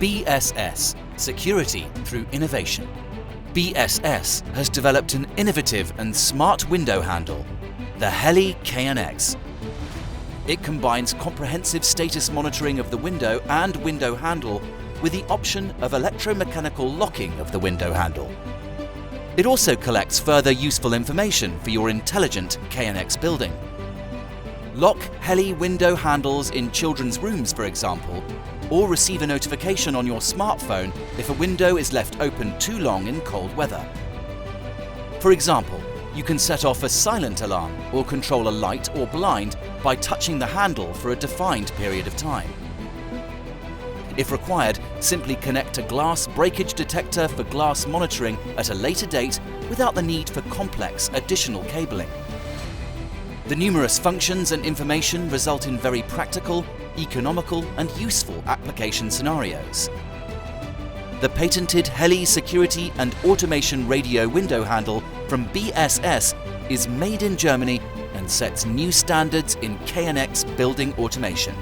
BSS – Security through Innovation. BSS has developed an innovative and smart window handle, the HELIH KNX. It combines comprehensive status monitoring of the window and window handle with the option of electromechanical locking of the window handle. It also collects further useful information for your intelligent KNX building. Lock HELIH window handles in children's rooms, for example, or receive a notification on your smartphone if a window is left open too long in cold weather. For example, you can set off a silent alarm or control a light or blind by touching the handle for a defined period of time. If required, simply connect a glass breakage detector for glass monitoring at a later date without the need for complex additional cabling. The numerous functions and information result in very practical, economical and useful application scenarios. The patented HELIH security and automation radio window handle from BSS is made in Germany and sets new standards in KNX building automation.